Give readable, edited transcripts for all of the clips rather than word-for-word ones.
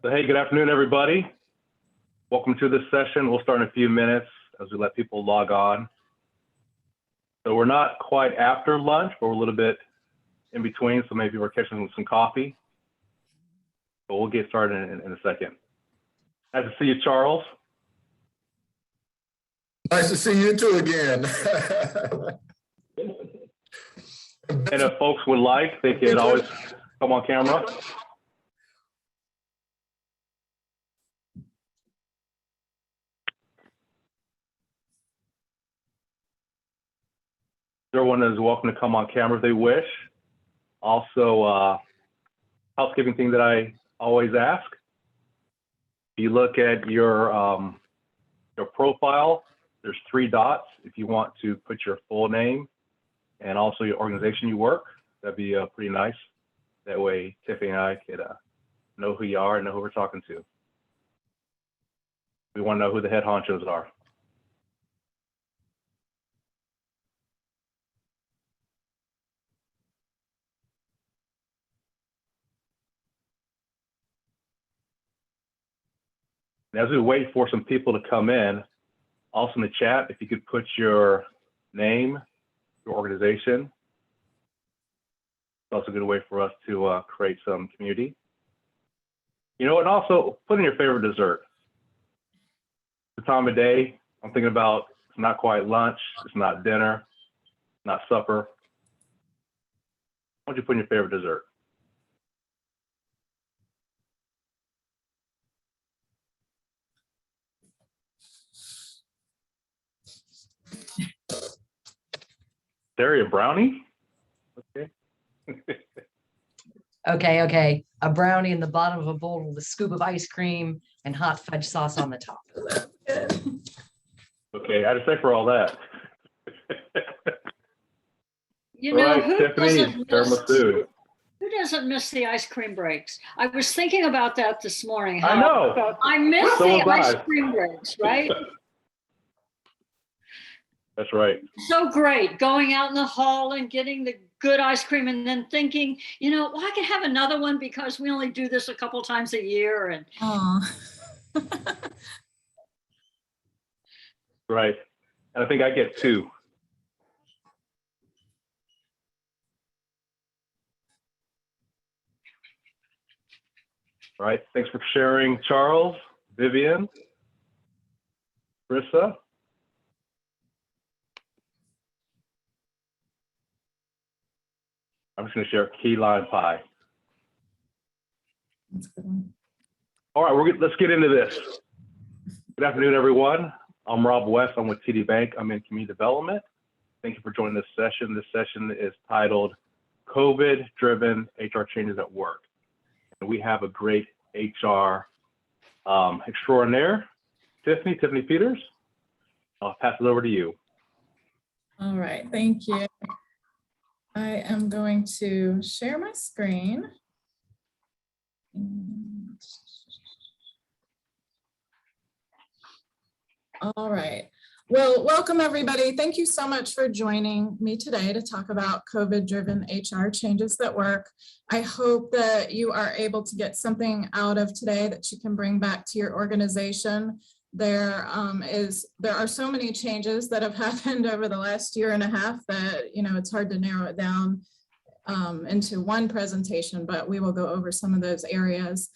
So, hey, good afternoon, everybody. Welcome to this session. We'll start in a few minutes as we let people log on. So we're not quite after lunch, but we're a little bit in between. So maybe we're catching some coffee. But we'll get started in a second. Nice to see you, Charles. Nice to see you too again. And if folks would like, they could always come on camera. Everyone is welcome to come on camera if they wish. Also, housekeeping thing that I always ask. If you look at your profile, there's 3 dots. If you want to put your full name and also your organization you work, that'd be pretty nice. That way, Tiffany and I could know who you are and know who we're talking to. We want to know who the head honchos are. And as we wait for some people to come in, also in the chat, if you could put your name, your organization. It's also a good way for us to create some community. You know, and also put in your favorite dessert. The time of day, I'm thinking about, it's not quite lunch, it's not dinner, not supper. Why don't you put in your favorite dessert? There, a brownie? Okay. Okay. A brownie in the bottom of a bowl with a scoop of ice cream and hot fudge sauce on the top. Okay, I had to say for all that. You know, right, who Tiffany, who doesn't miss the ice cream breaks? I was thinking about that this morning. I know. I miss So the was ice I. cream breaks, right? That's right. So great, going out in the hall and getting the good ice cream and then thinking, you know, well, I can have another one because we only do this a couple times a year. And Right. And I think I get 2. All right. Thanks for sharing, Charles, Vivian, Brissa. I'm just going to share key lime pie. All right, let's get into this. Good afternoon, everyone. I'm Rob West. I'm with TD Bank. I'm in community development. Thank you for joining this session. This session is titled COVID-Driven HR Changes at Work. And we have a great HR extraordinaire, Tiffany Peters. I'll pass it over to you. All right, thank you. I am going to share my screen. All right. Well, welcome everybody. Thank you so much for joining me today to talk about COVID-driven HR changes at work. I hope that you are able to get something out of today that you can bring back to your organization. There are so many changes that have happened over the last year and a half that, you know, it's hard to narrow it down into one presentation, but we will go over some of those areas.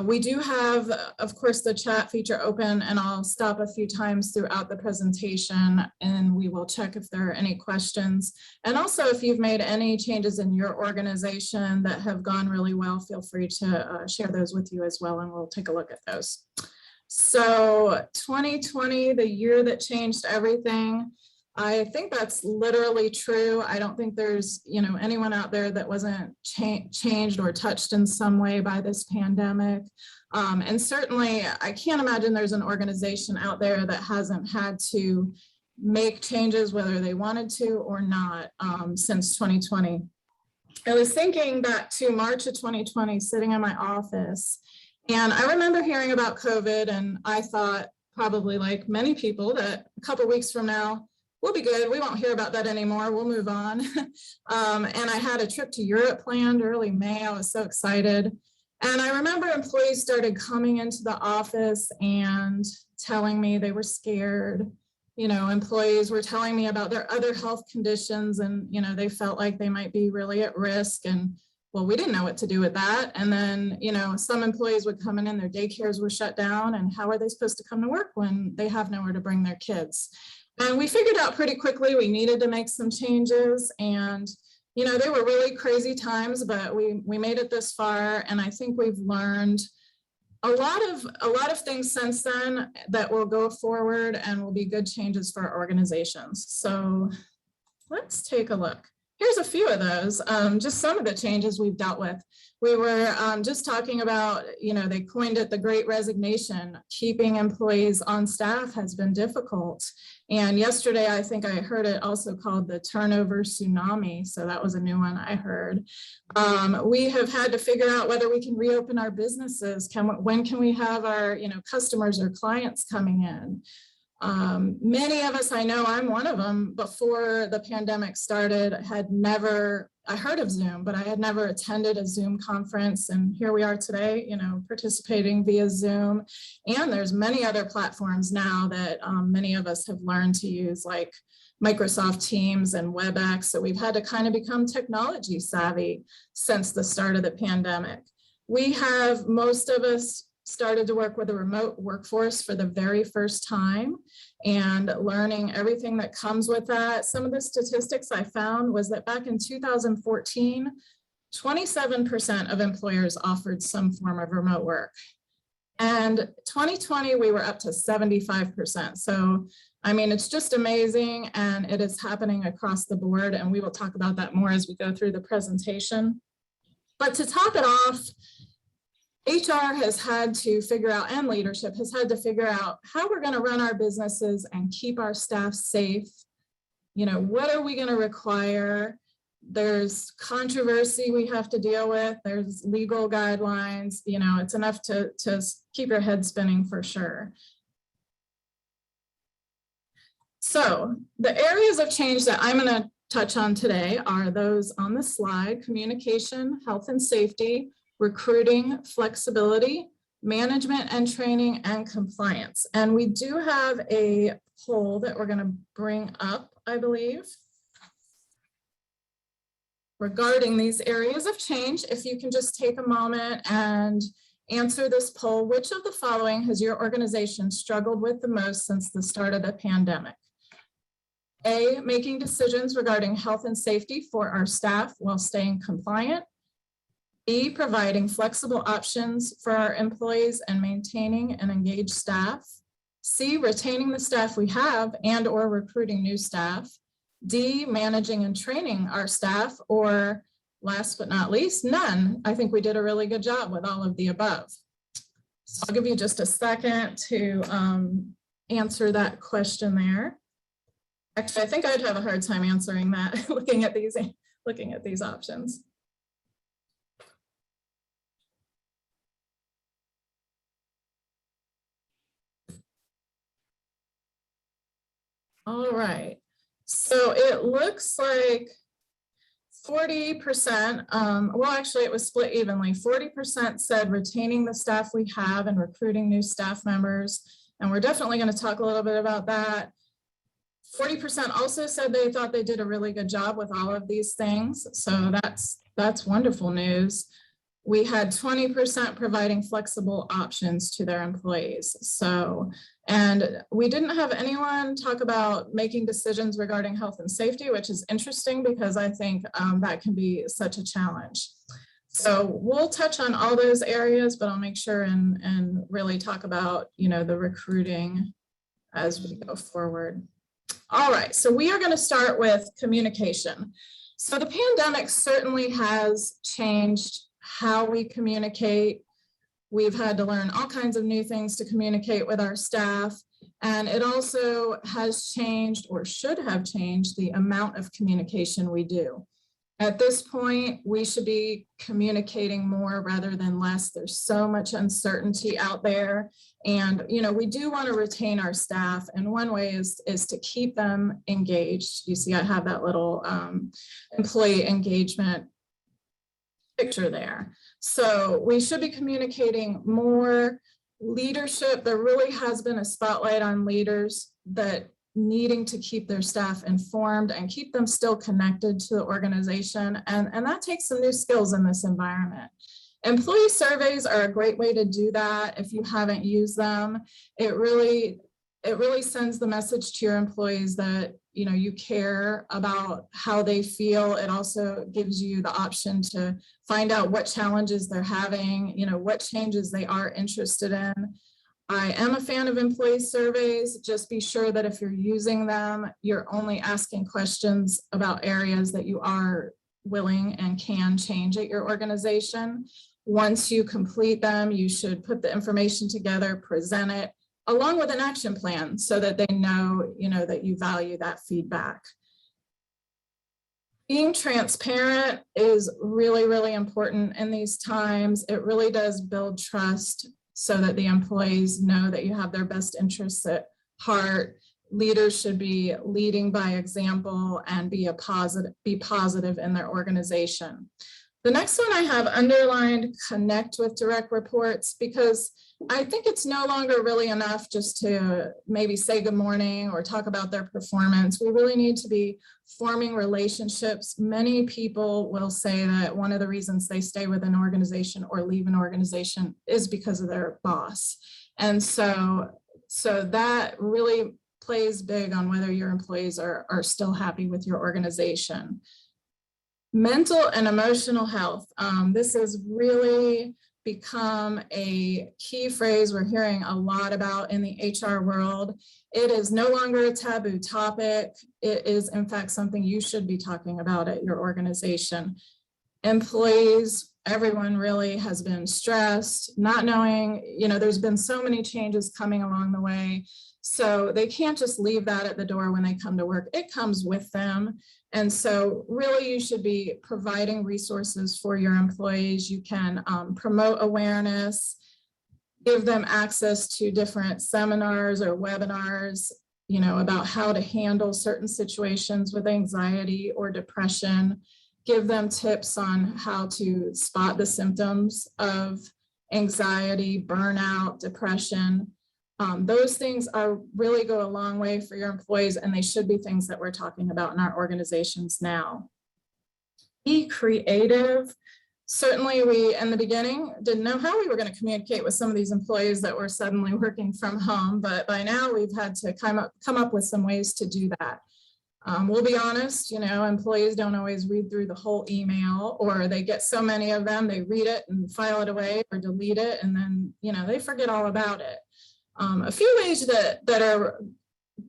We do have, of course, the chat feature open, and I'll stop a few times throughout the presentation and we will check if there are any questions. And also, if you've made any changes in your organization that have gone really well, feel free to share those with you as well, and we'll take a look at those. So 2020, the year that changed everything, I think that's literally true. I don't think there's, you know, anyone out there that wasn't changed or touched in some way by this pandemic. And certainly I can't imagine there's an organization out there that hasn't had to make changes, whether they wanted to or not, since 2020. I was thinking back to March of 2020, sitting in my office, and I remember hearing about COVID, and I thought, probably like many people, that a couple of weeks from now, we'll be good. We won't hear about that anymore. We'll move on. And I had a trip to Europe planned early May. I was so excited. And I remember employees started coming into the office and telling me they were scared. You know, employees were telling me about their other health conditions and, you know, they felt like they might be really at risk. And well, we didn't know what to do with that. And then, you know, some employees would come in and their daycares were shut down. And how are they supposed to come to work when they have nowhere to bring their kids? And we figured out pretty quickly we needed to make some changes. And, you know, they were really crazy times, but we made it this far. And I think we've learned a lot of things since then that will go forward and will be good changes for our organizations. So let's take a look. Here's a few of those, just some of the changes we've dealt with. We were just talking about, you know, they coined it the Great Resignation. Keeping employees on staff has been difficult. And yesterday, I think I heard it also called the turnover tsunami. So that was a new one I heard. We have had to figure out whether we can reopen our businesses. When can we have our, you know, customers or clients coming in? Many of us, I know I'm one of them, before the pandemic started, I heard of Zoom, but I had never attended a Zoom conference. And here we are today, you know, participating via Zoom. And there's many other platforms now that many of us have learned to use, like Microsoft Teams and WebEx. So we've had to kind of become technology savvy since the start of the pandemic. Most of us started to work with a remote workforce for the very first time and learning everything that comes with that. Some of the statistics I found was that back in 2014, 27% of employers offered some form of remote work. And 2020, we were up to 75%. So, I mean, it's just amazing, and it is happening across the board. And we will talk about that more as we go through the presentation. But to top it off, HR has had to figure out, and leadership has had to figure out, how we're going to run our businesses and keep our staff safe. You know, what are we going to require? There's controversy we have to deal with. There's legal guidelines. You know, it's enough to keep your head spinning for sure. So the areas of change that I'm going to touch on today are those on the slide: communication, health and safety, recruiting, flexibility, management and training, and compliance. And we do have a poll that we're going to bring up, I believe, regarding these areas of change. If you can just take a moment and answer this poll: which of the following has your organization struggled with the most since the start of the pandemic? A, making decisions regarding health and safety for our staff while staying compliant. B, providing flexible options for our employees and maintaining an engaged staff. C, retaining the staff we have and or recruiting new staff. D, managing and training our staff, or last but not least, none. I think we did a really good job with all of the above. So I'll give you just a second to answer that question there. Actually, I think I'd have a hard time answering that looking at these options. All right, so it looks like 40%, well, actually it was split evenly. 40% said retaining the staff we have and recruiting new staff members. And we're definitely going to talk a little bit about that. 40% also said they thought they did a really good job with all of these things. So that's wonderful news. We had 20% providing flexible options to their employees. So, and we didn't have anyone talk about making decisions regarding health and safety, which is interesting because I think that can be such a challenge. So we'll touch on all those areas, but I'll make sure and really talk about, you know, the recruiting as we go forward. All right, so we are going to start with communication. So the pandemic certainly has changed how we communicate. We've had to learn all kinds of new things to communicate with our staff. And it also has changed, or should have changed, the amount of communication we do. At this point, we should be communicating more rather than less. There's so much uncertainty out there. And, you know, we do want to retain our staff. And one way is to keep them engaged. You see, I have that little employee engagement picture there. So we should be communicating more. Leadership, there really has been a spotlight on leaders that needing to keep their staff informed and keep them still connected to the organization. And that takes some new skills in this environment. Employee surveys are a great way to do that. If you haven't used them, it really sends the message to your employees that, you know, you care about how they feel. It also gives you the option to find out what challenges they're having, you know, what changes they are interested in. I am a fan of employee surveys. Just be sure that if you're using them, you're only asking questions about areas that you are willing and can change at your organization. Once you complete them, you should put the information together, present it, along with an action plan so that they know, you know, that you value that feedback. Being transparent is really, really important in these times. It really does build trust so that the employees know that you have their best interests at heart. Leaders should be leading by example and be positive in their organization. The next one I have underlined, connect with direct reports, because I think it's no longer really enough just to maybe say good morning or talk about their performance. We really need to be forming relationships. Many people will say that one of the reasons they stay with an organization or leave an organization is because of their boss. And so that really plays big on whether your employees are still happy with your organization. Mental and emotional health. This has really become a key phrase we're hearing a lot about in the HR world. It is no longer a taboo topic. It is, in fact, something you should be talking about at your organization. Employees, everyone really has been stressed, not knowing, you know, there's been so many changes coming along the way. So they can't just leave that at the door when they come to work. It comes with them. And so really you should be providing resources for your employees. You can promote awareness, give them access to different seminars or webinars, you know, about how to handle certain situations with anxiety or depression. Give them tips on how to spot the symptoms of anxiety, burnout, depression. Those things really go a long way for your employees, and they should be things that we're talking about in our organizations now. Be creative. Certainly we, in the beginning, didn't know how we were going to communicate with some of these employees that were suddenly working from home, but by now we've had to come up with some ways to do that. We'll be honest, you know, employees don't always read through the whole email, or they get so many of them, they read it and file it away or delete it, and then, you know, they forget all about it. A few ways that are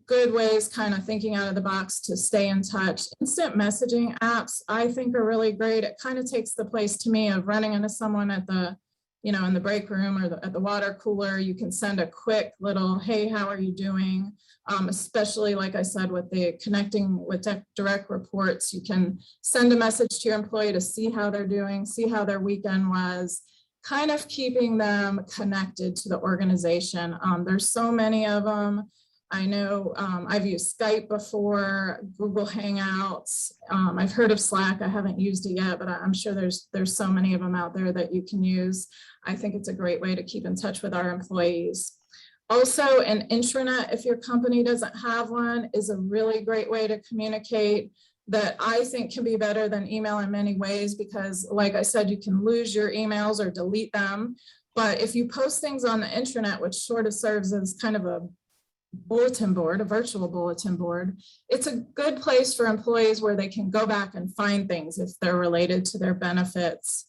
good ways, kind of thinking out of the box to stay in touch. Instant messaging apps, I think, are really great. It kind of takes the place to me of running into someone at the, you know, in the break room or at the water cooler. You can send a quick little, hey, how are you doing? Especially, like I said, with the connecting with direct reports, you can send a message to your employee to see how they're doing, see how their weekend was, kind of keeping them connected to the organization. There's so many of them. I know I've used Skype before, Google Hangouts. I've heard of Slack. I haven't used it yet, but I'm sure there's so many of them out there that you can use. I think it's a great way to keep in touch with our employees. Also, an intranet, if your company doesn't have one, is a really great way to communicate that I think can be better than email in many ways, because like I said, you can lose your emails or delete them. But if you post things on the intranet, which sort of serves as kind of a bulletin board, a virtual bulletin board, it's a good place for employees where they can go back and find things if they're related to their benefits.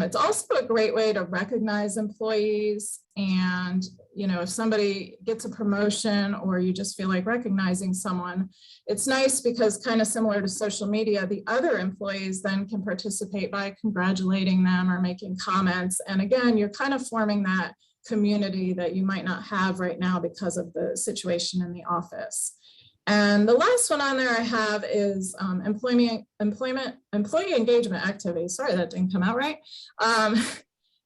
It's also a great way to recognize employees, and, you know, if somebody gets a promotion or you just feel like recognizing someone, it's nice because, kind of similar to social media, the other employees then can participate by congratulating them or making comments. And again, you're kind of forming that community that you might not have right now because of the situation in the office. And the last one on there I have is employee engagement activities. Sorry, that didn't come out right.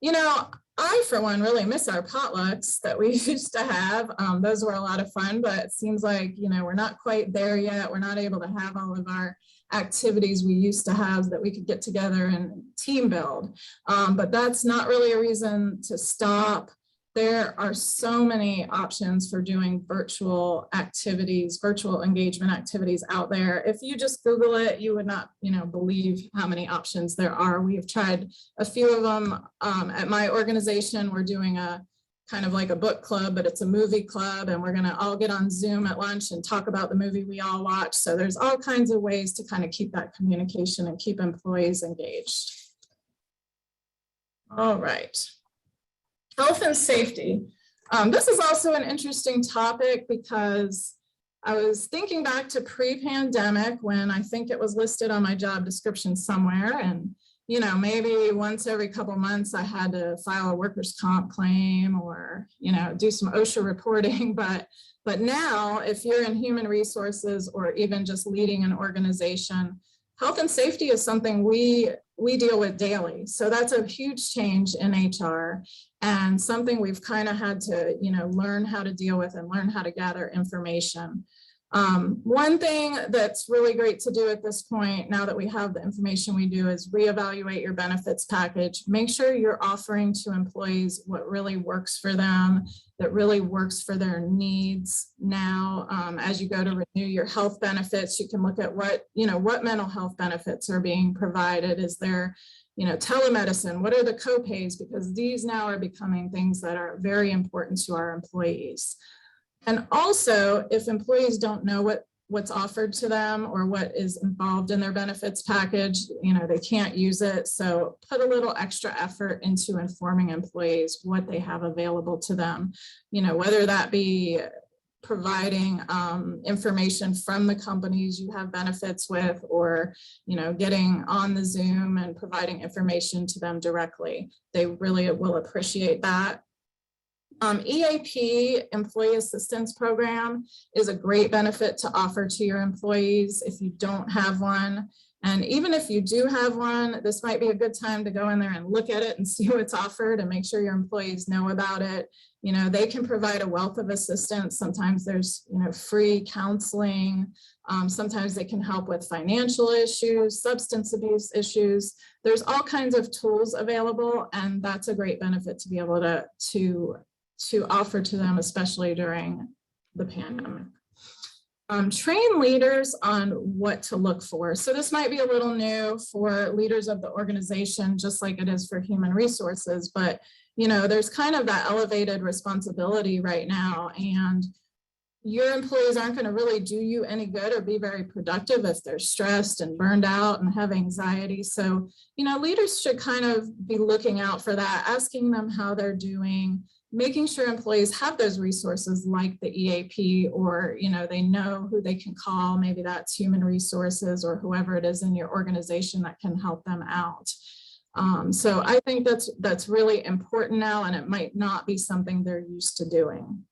You know, I, for one, really miss our potlucks that we used to have. Those were a lot of fun, but it seems like, you know, we're not quite there yet. We're not able to have all of our activities we used to have that we could get together and team build. But that's not really a reason to stop. There are so many options for doing virtual activities, virtual engagement activities out there. If you just Google it, you would not, believe how many options there are. We have tried a few of them. At my organization, we're doing a kind of like a book club, but it's a movie club, and we're going to all get on Zoom at lunch and talk about the movie we all watch. So there's all kinds of ways to kind of keep that communication and keep employees engaged. All right. Health and safety. This is also an interesting topic because I was thinking back to pre-pandemic when I think it was listed on my job description somewhere, and maybe once every couple months I had to file a workers' comp claim or do some OSHA reporting. But now, if you're in human resources or even just leading an organization, health and safety is something we deal with daily. So that's a huge change in HR and something we've kind of had to, learn how to deal with and learn how to gather information. One thing that's really great to do at this point, now that we have the information we do, is reevaluate your benefits package. Make sure you're offering to employees what really works for them, that really works for their needs now. As you go to renew your health benefits, you can look at what mental health benefits are being provided. Is there, telemedicine? What are the co-pays? Because these now are becoming things that are very important to our employees. And also, if employees don't know what's offered to them or what is involved in their benefits package, they can't use it. So put a little extra effort into informing employees what they have available to them, whether that be providing information from the companies you have benefits with, or getting on the Zoom and providing information to them directly. They really will appreciate that. EAP, Employee Assistance Program, is a great benefit to offer to your employees if you don't have one. And even if you do have one, this might be a good time to go in there and look at it and see what's offered and make sure your employees know about it. They can provide a wealth of assistance. Sometimes there's, free counseling. Sometimes they can help with financial issues, substance abuse issues. There's all kinds of tools available, and that's a great benefit to be able to offer to them, especially during the pandemic. Train leaders on what to look for. So this might be a little new for leaders of the organization, just like it is for human resources, but there's kind of that elevated responsibility right now, and your employees aren't going to really do you any good or be very productive if they're stressed and burned out and have anxiety. So, leaders should kind of be looking out for that, asking them how they're doing, making sure employees have those resources like the EAP, or, they know who they can call. Maybe that's human resources or whoever it is in your organization that can help them out. So I think that's really important now, and it might not be something they're used to doing.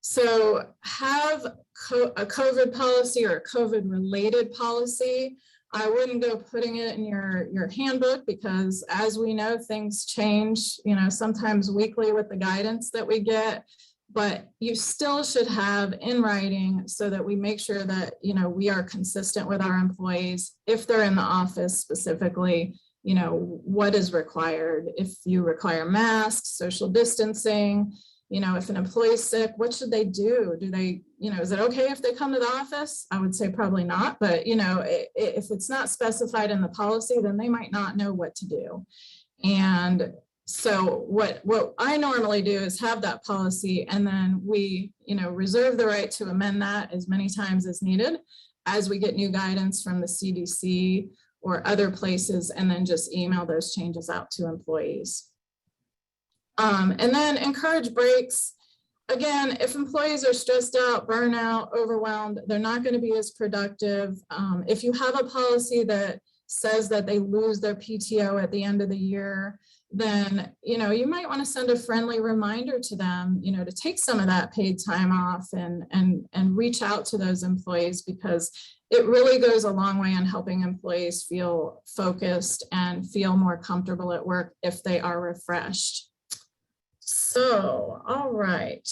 So have a COVID policy or a COVID related policy. I wouldn't go putting it in your handbook, because as we know, things change, sometimes weekly with the guidance that we get, but you still should have in writing so that we make sure that, we are consistent with our employees. If they're in the office specifically, what is required. If you require masks, social distancing, if an employee's sick, what should they do? Do they, is it okay if they come to the office? I would say probably not, but if it's not specified in the policy, then they might not know what to do. And so what I normally do is have that policy, and then we, reserve the right to amend that as many times as needed as we get new guidance from the CDC or other places, and then just email those changes out to employees. And then encourage breaks. Again, if employees are stressed out, burnout, overwhelmed, they're not going to be as productive. If you have a policy that says that they lose their PTO at the end of the year, then you might want to send a friendly reminder to them, to take some of that paid time off and reach out to those employees, because it really goes a long way in helping employees feel focused and feel more comfortable at work if they are refreshed. So, all right.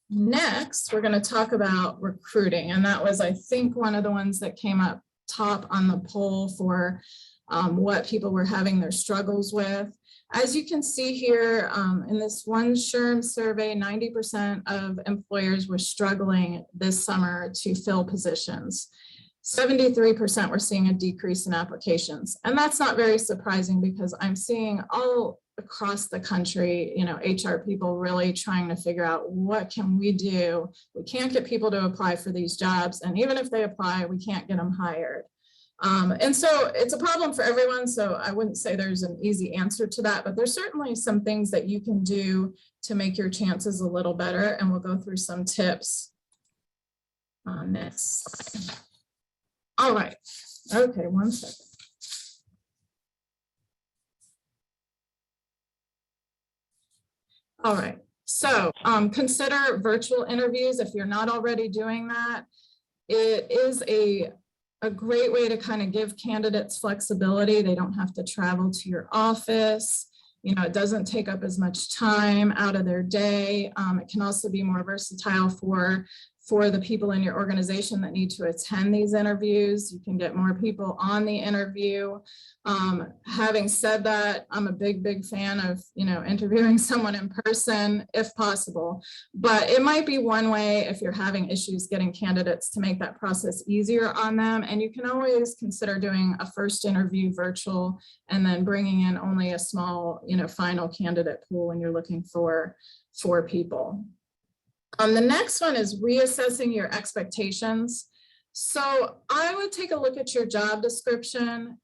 Next, we're going to talk about recruiting. And that was, I think, one of the ones that came up top on the poll for what people were having their struggles with. As you can see here, in this one SHRM survey, 90% of employers were struggling this summer to fill positions. 73% were seeing a decrease in applications. And that's not very surprising because I'm seeing all across the country, you know, HR people really trying to figure out what can we do? We can't get people to apply for these jobs. And even if they apply, we can't get them hired. And so it's a problem for everyone. So I wouldn't say there's an easy answer to that, but there's certainly some things that you can do to make your chances a little better. And we'll go through some tips on next slide. All right. Okay, one second. All right. So consider virtual interviews if you're not already doing that. It is a great way to kind of give candidates flexibility. They don't have to travel to your office. You know, it doesn't take up as much time out of their day. It can also be more versatile for the people in your organization that need to attend these interviews. You can get more people on the interview. Having said that, I'm a big fan of, you know, interviewing someone in person if possible, but it might be one way if you're having issues getting candidates to make that process easier on them. And you can always consider doing a first interview virtual and then bringing in only a small, you know, final candidate pool when you're looking for people. The next one is reassessing your expectations. So I would take a look at your job description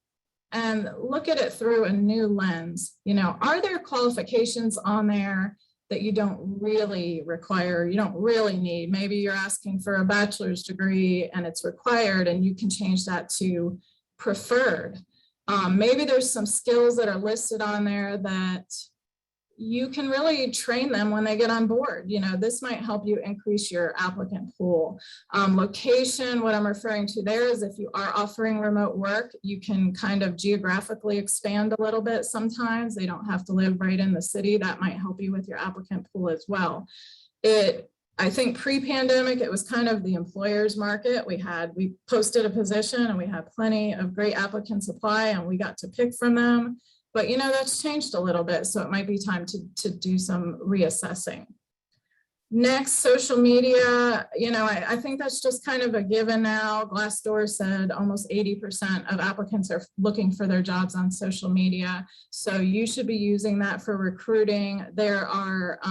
and look at it through a new lens. You know, are there qualifications on there that you don't really require, you don't really need? Maybe you're asking for a bachelor's degree and it's required and you can change that to preferred. Maybe there's some skills that are listed on there that you can really train them when they get on board. You know, this might help you increase your applicant pool. Location, what I'm referring to there is if you are offering remote work, you can kind of geographically expand a little bit sometimes. They don't have to live right in the city. That might help you with your applicant pool as well. I think pre-pandemic, it was kind of the employer's market. We posted a position and we had plenty of great applicants apply and we got to pick from them. But, you know, that's changed a little bit. So it might be time to do some reassessing. Next, social media. You know, I think that's just kind of a given now. Glassdoor said almost 80% of applicants are looking for their jobs on social media. So you should be using that for recruiting. There are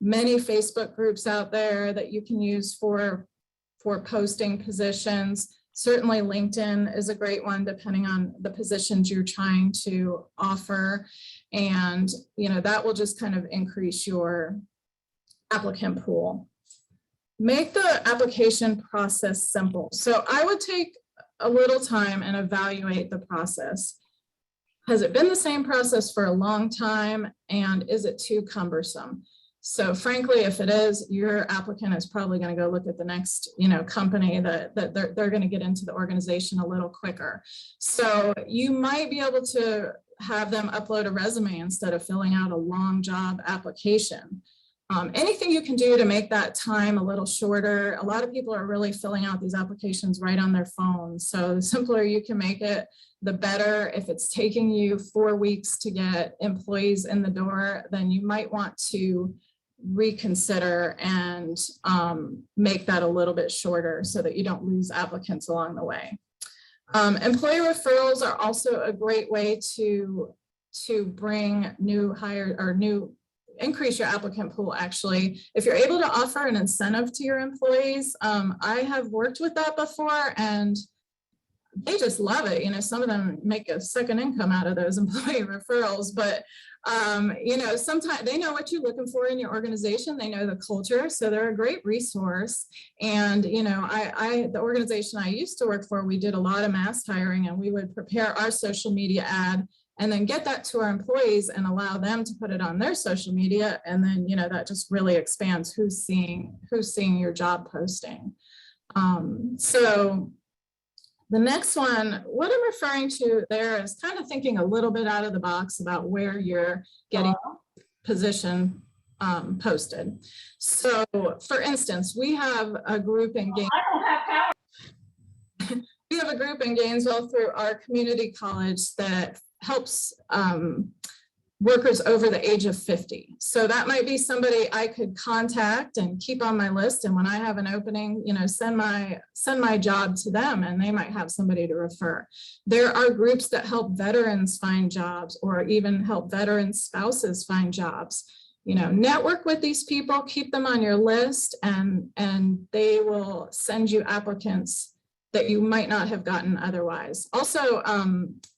many Facebook groups out there that you can use for posting positions. Certainly LinkedIn is a great one depending on the positions you're trying to offer. And, you know, that will just kind of increase your applicant pool. Make the application process simple. So I would take a little time and evaluate the process. Has it been the same process for a long time? And is it too cumbersome? So frankly, if it is, your applicant is probably going to go look at the next, you know, company that they're going to get into the organization a little quicker. So you might be able to have them upload a resume instead of filling out a long job application. Anything you can do to make that time a little shorter. A lot of people are really filling out these applications right on their phone. So the simpler you can make it, the better. If it's taking you 4 weeks to get employees in the door, then you might want to reconsider and make that a little bit shorter so that you don't lose applicants along the way. Employee referrals are also a great way to bring new hire or increase your applicant pool. Actually, if you're able to offer an incentive to your employees, I have worked with that before and they just love it. You know, some of them make a second income out of those employee referrals, but you know, sometimes they know what you're looking for in your organization. They know the culture, so they're a great resource. And you know, the organization I used to work for, we did a lot of mass hiring, and we would prepare our social media ad and then get that to our employees and allow them to put it on their social media. And then, you know, that just really expands who's seeing your job posting. So the next one, what I'm referring to there is kind of thinking a little bit out of the box about where you're getting position. posted. So for instance, we have a group in we have a group in Gainesville through our community college that helps workers over the age of 50. So that might be somebody I could contact and keep on my list. And when I have an opening, you know, send my job to them, and they might have somebody to refer. There are groups that help veterans find jobs, or even help veteran spouses find jobs. You know, network with these people, keep them on your list, and they will send you applicants that you might not have gotten otherwise. Also,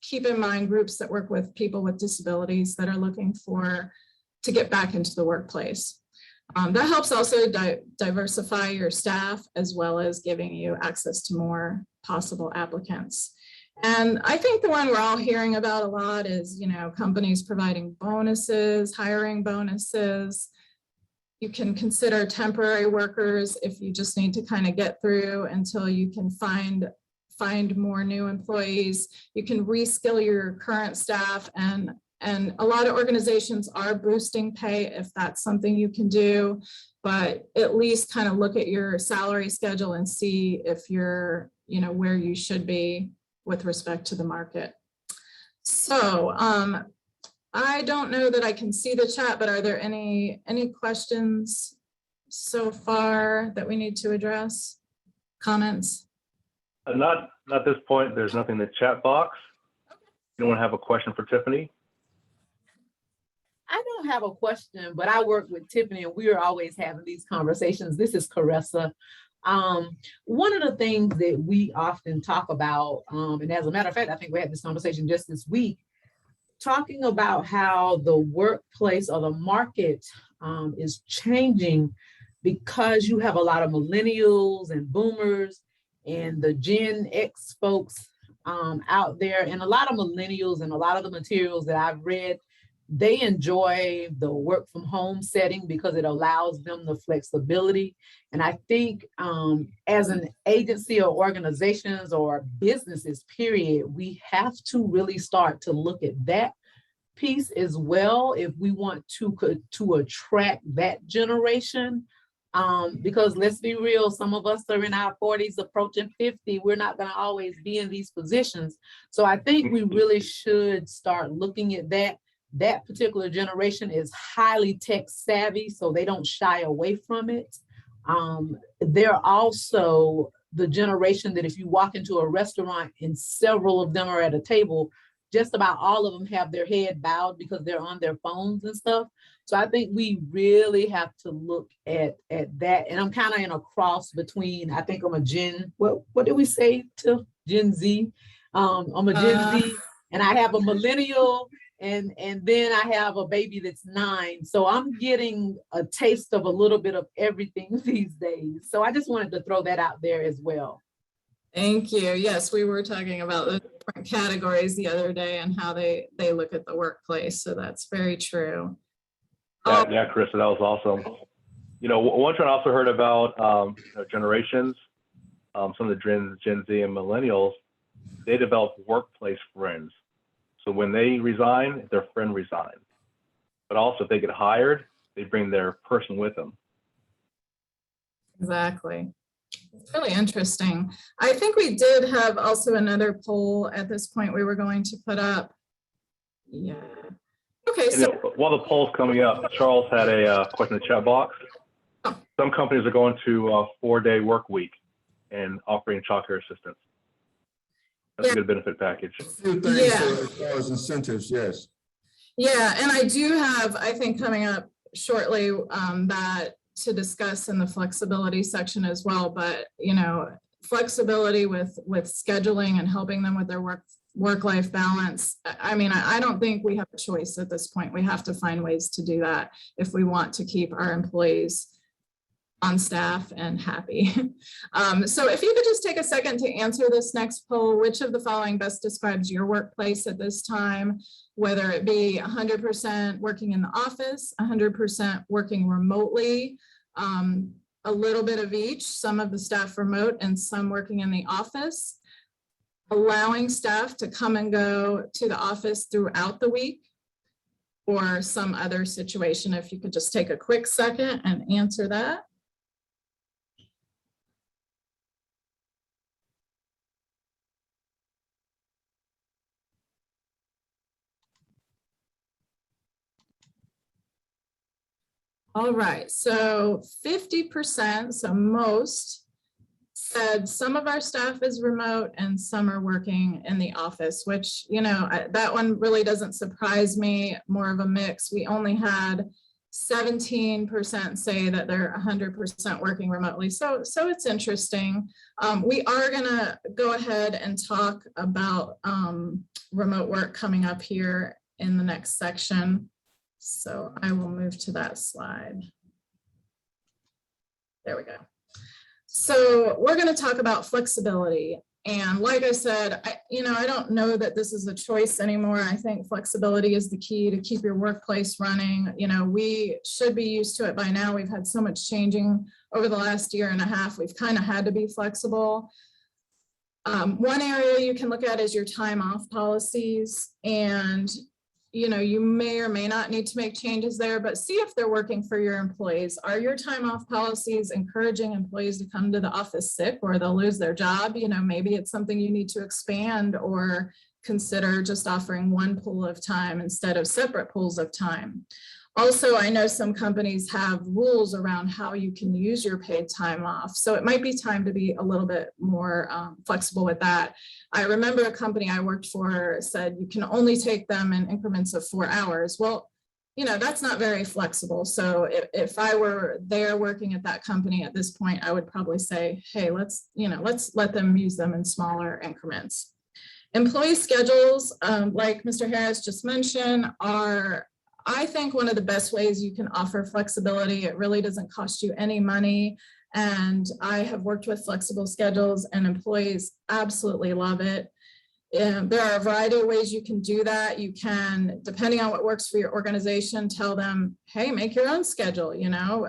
keep in mind groups that work with people with disabilities that are looking to get back into the workplace. That helps also diversify your staff, as well as giving you access to more possible applicants. And I think the one we're all hearing about a lot is, you know, companies providing bonuses, hiring bonuses. You can consider temporary workers if you just need to kind of get through until you can find more new employees. You can reskill your current staff, and a lot of organizations are boosting pay if that's something you can do, but at least kind of look at your salary schedule and see if you're, you know, where you should be with respect to the market. So, I don't know that I can see the chat, but are there any questions so far that we need to address? Comments? Not at this point. There's nothing in the chat box. Anyone have a question for Tiffany? I don't have a question, but I work with Tiffany and we are always having these conversations. This is Caressa. One of the things that we often talk about, and as a matter of fact, I think we had this conversation just this week, talking about how the workplace or the market is changing because you have a lot of millennials and boomers and the Gen X folks out there, and a lot of millennials, and a lot of the materials that I've read, they enjoy the work from home setting because it allows them the flexibility. And I think as an agency or organizations or businesses, period, we have to really start to look at that piece as well if we want to attract that generation. Because let's be real, some of us are in our 40s approaching 50. We're not going to always be in these positions. So I think we really should start looking at that. That particular generation is highly tech savvy, so they don't shy away from it. They're also the generation that if you walk into a restaurant and several of them are at a table, just about all of them have their head bowed because they're on their phones and stuff. So I think we really have to look at that. And I'm kind of in a cross between, I think I'm a Gen, what did we say to Gen Z? I'm a Gen Z, and I have a millennial, and then I have a baby that's 9. So I'm getting a taste of a little bit of everything these days. So I just wanted to throw that out there as well. Thank you. Yes, we were talking about the different categories the other day and how they look at the workplace. So that's very true. Yeah, Carissa, that was awesome. You know, one trend I also heard about generations, some of the Gen Z and millennials, they develop workplace friends. So when they resign, their friend resigns. But also if they get hired, they bring their person with them. Exactly. It's really interesting. I think we did have also another poll at this point we were going to put up. Yeah. Okay. And So while the poll's coming up, Charles had a question in the chat box. Some companies are going to a 4-day work week and offering childcare assistance. That's a good benefit package. A few things as far as incentives, yes. Yeah, and I do have, I think, coming up shortly that to discuss in the flexibility section as well. But you know, flexibility with scheduling and helping them with their work-life balance. I mean, I don't think we have a choice at this point. We have to find ways to do that if we want to keep our employees on staff and happy. So if you could just take a second to answer this next poll, which of the following best describes your workplace at this time, whether it be 100% working in the office, 100% working remotely, a little bit of each, some of the staff remote and some working in the office, allowing staff to come and go to the office throughout the week, or some other situation. If you could just take a quick second and answer that. All right, so 50%, so most, said some of our staff is remote and some are working in the office, which, you know, that one really doesn't surprise me, more of a mix. We only had 17% say that they're 100% working remotely. So it's interesting. We are gonna go ahead and talk about remote work coming up here in the next section. So I will move to that slide. There we go. So we're going to talk about flexibility. And like I said, I don't know that this is a choice anymore. I think flexibility is the key to keep your workplace running. You know, we should be used to it by now. We've had so much changing over the last year and a half. We've kind of had to be flexible. One area you can look at is your time off policies. And you know, you may or may not need to make changes there, but see if they're working for your employees. Are your time off policies encouraging employees to come to the office sick or they'll lose their job? You know, maybe it's something you need to expand or consider just offering one pool of time instead of separate pools of time. Also, I know some companies have rules around how you can use your paid time off. So it might be time to be a little bit more flexible with that. I remember a company I worked for said you can only take them in increments of 4 hours. Well, you know, that's not very flexible. So if I were there working at that company at this point, I would probably say, hey, let's let them use them in smaller increments. Employee schedules, like Mr. Harris just mentioned, are I think one of the best ways you can offer flexibility. It really doesn't cost you any money. And I have worked with flexible schedules and employees absolutely love it. And there are a variety of ways you can do that. You can, depending on what works for your organization, tell them, hey, make your own schedule, you know,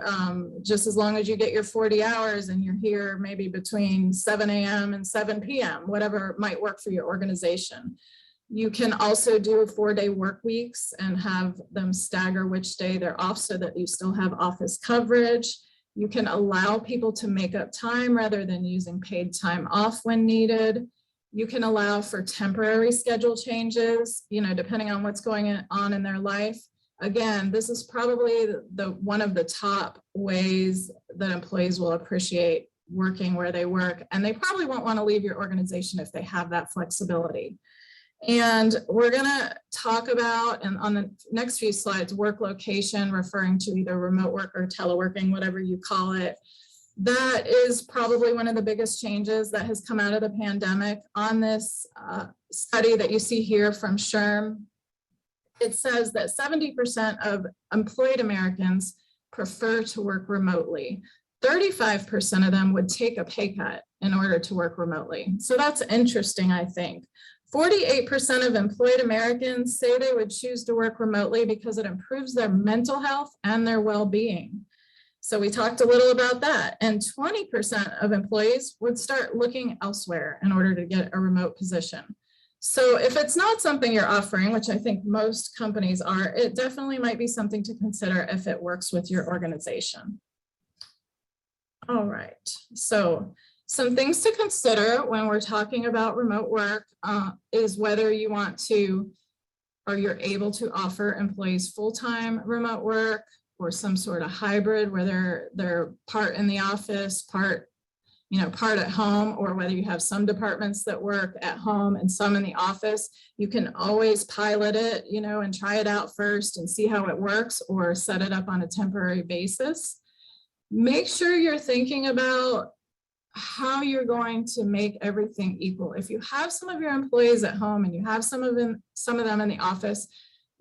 just as long as you get your 40 hours and you're here maybe between 7 a.m. and 7 p.m., whatever might work for your organization. You can also do 4-day work weeks and have them stagger which day they're off so that you still have office coverage. You can allow people to make up time rather than using paid time off when needed. You can allow for temporary schedule changes, you know, depending on what's going on in their life. Again, this is probably one of the top ways that employees will appreciate working where they work, and they probably won't want to leave your organization if they have that flexibility. And we're going to talk about, and on the next few slides, work location, referring to either remote work or teleworking, whatever you call it. That is probably one of the biggest changes that has come out of the pandemic. On this study that you see here from SHRM, it says that 70% of employed Americans prefer to work remotely. 35% of them would take a pay cut in order to work remotely. So that's interesting, I think. 48% of employed Americans say they would choose to work remotely because it improves their mental health and their well-being. So we talked a little about that. And 20% of employees would start looking elsewhere in order to get a remote position. So if it's not something you're offering, which I think most companies are, it definitely might be something to consider if it works with your organization. All right, so some things to consider when we're talking about remote work is whether you want to, or you're able to offer employees full-time remote work or some sort of hybrid where they're part in the office, part at home, or whether you have some departments that work at home and some in the office. You can always pilot it, you know, and try it out first and see how it works, or set it up on a temporary basis. Make sure you're thinking about how you're going to make everything equal. If you have some of your employees at home and you have some of them in the office,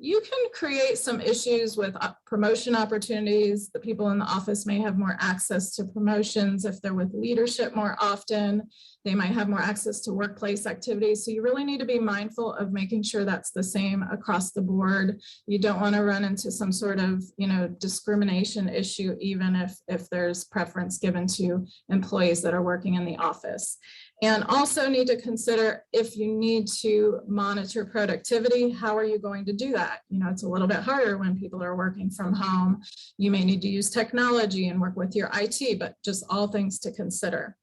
you can create some issues with promotion opportunities. The people in the office may have more access to promotions if they're with leadership more often. They might have more access to workplace activities. So you really need to be mindful of making sure that's the same across the board. You don't want to run into some sort of, you know, discrimination issue, even if there's preference given to employees that are working in the office. And also need to consider if you need to monitor productivity, how are you going to do that? You know, it's a little bit harder when people are working from home. You may need to use technology and work with your IT, but just all things to consider.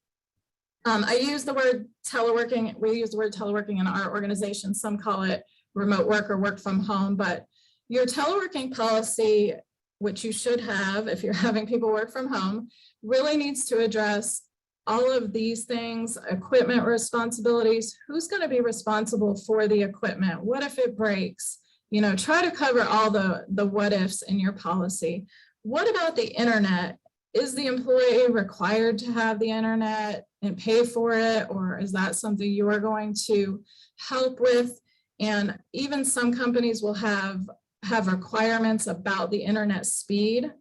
I use the word teleworking. We use the word teleworking in our organization. Some call it remote work or work from home, but your teleworking policy, which you should have if you're having people work from home, really needs to address all of these things: equipment responsibilities. Who's going to be responsible for the equipment? What if it breaks? You know, try to cover all the what ifs in your policy. What about the internet? Is the employee required to have the internet and pay for it? Or is that something you are going to help with? And even some companies will have requirements about the internet speed,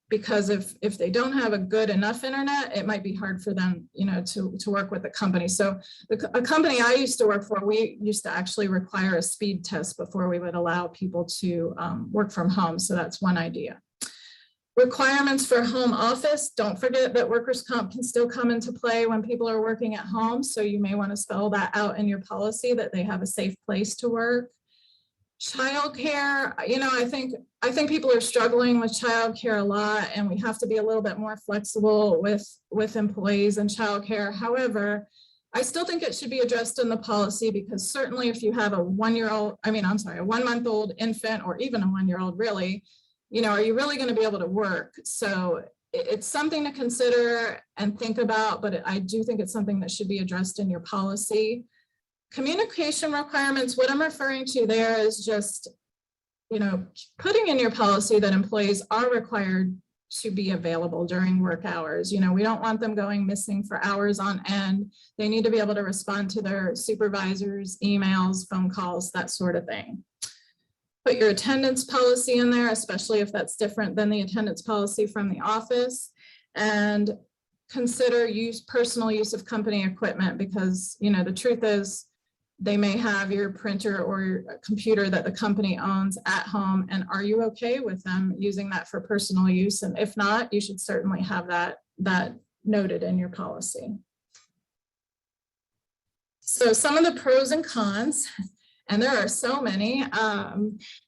because if they don't have a good enough internet, it might be hard for them, you know, to work with the company. So a company I used to work for, we used to actually require a speed test before we would allow people to work from home. So that's one idea. Requirements for home office. Don't forget that workers' comp can still come into play when people are working at home. So you may want to spell that out in your policy, that they have a safe place to work. Childcare, you know, I think people are struggling with childcare a lot, and we have to be a little bit more flexible with employees and childcare. However, I still think it should be addressed in the policy, because certainly if you have a 1-month-old infant, or even a 1-year-old, really, you know, are you really going to be able to work? So it's something to consider and think about, but I do think it's something that should be addressed in your policy. Communication requirements, what I'm referring to there is just, you know, putting in your policy that employees are required to be available during work hours. You know, we don't want them going missing for hours on end. They need to be able to respond to their supervisors, emails, phone calls, that sort of thing. Put your attendance policy in there, especially if that's different than the attendance policy from the office. And consider personal use of company equipment, because, you know, the truth is, they may have your printer or your computer that the company owns at home, and are you okay with them using that for personal use? And if not, you should certainly have that noted in your policy. So some of the pros and cons, and there are so many.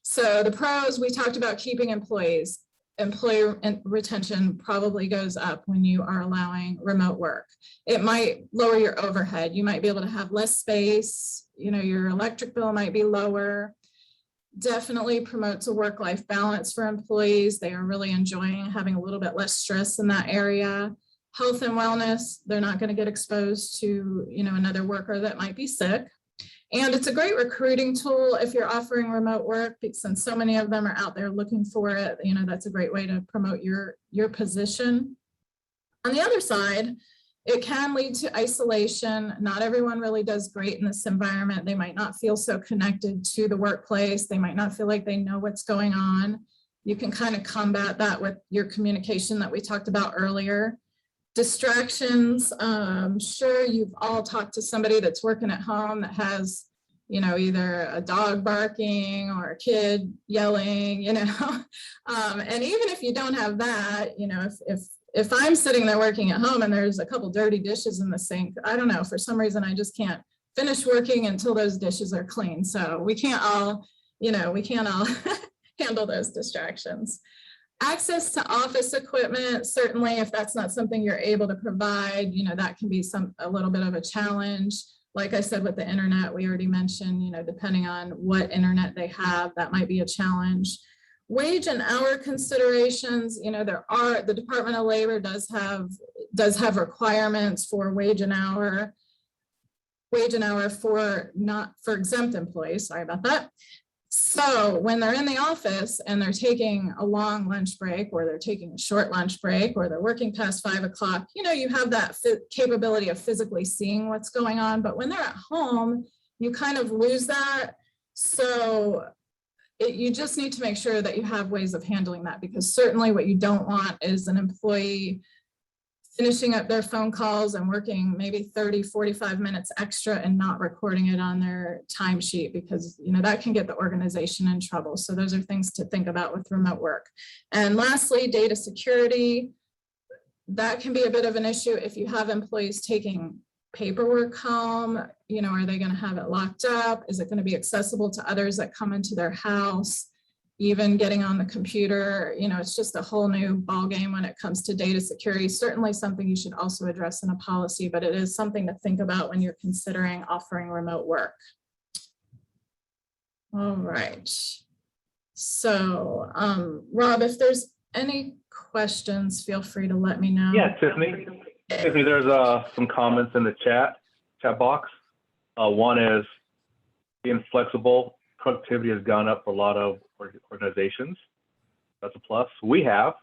So the pros, we talked about keeping employees. Employee retention probably goes up when you are allowing remote work. It might lower your overhead. You might be able to have less space. You know, your electric bill might be lower. Definitely promotes a work-life balance for employees. They are really enjoying having a little bit less stress in that area. Health and wellness, they're not going to get exposed to, you know, another worker that might be sick. And it's a great recruiting tool if you're offering remote work, since so many of them are out there looking for it. You know, that's a great way to promote your position. On the other side, it can lead to isolation. Not everyone really does great in this environment. They might not feel so connected to the workplace. They might not feel like they know what's going on. You can kind of combat that with your communication that we talked about earlier. Distractions, sure, you've all talked to somebody that's working at home that has, you know, either a dog barking or a kid yelling, you know. And even if you don't have that, you know, if I'm sitting there working at home and there's a couple dirty dishes in the sink, I don't know, for some reason I just can't finish working until those dishes are clean. So we can't all, you know, handle those distractions. Access to office equipment, certainly if that's not something you're able to provide, you know, that can be a little bit of a challenge. Like I said, with the internet, we already mentioned, you know, depending on what internet they have, that might be a challenge. Wage and hour considerations, you know, the Department of Labor does have requirements for wage and hour for exempt employees, sorry about that. So when they're in the office and they're taking a long lunch break, or they're taking a short lunch break, or they're working past 5 o'clock, you know, you have that capability of physically seeing what's going on. But when they're at home, you kind of lose that. So you just need to make sure that you have ways of handling that, because certainly what you don't want is an employee finishing up their phone calls and working maybe 30, 45 minutes extra and not recording it on their timesheet, because, you know, that can get the organization in trouble. So those are things to think about with remote work. And lastly, data security. That can be a bit of an issue if you have employees taking paperwork home? You know, are they going to have it locked up? Is it going to be accessible to others that come into their house? Even getting on the computer, you know, it's just a whole new ballgame when it comes to data security. Certainly something you should also address in a policy, but it is something to think about when you're considering offering remote work. All right. So, Rob, if there's any questions, feel free to let me know. Yeah, Tiffany, there's some comments in the chat box. One is being flexible. Productivity has gone up for a lot of organizations. That's a plus. We have,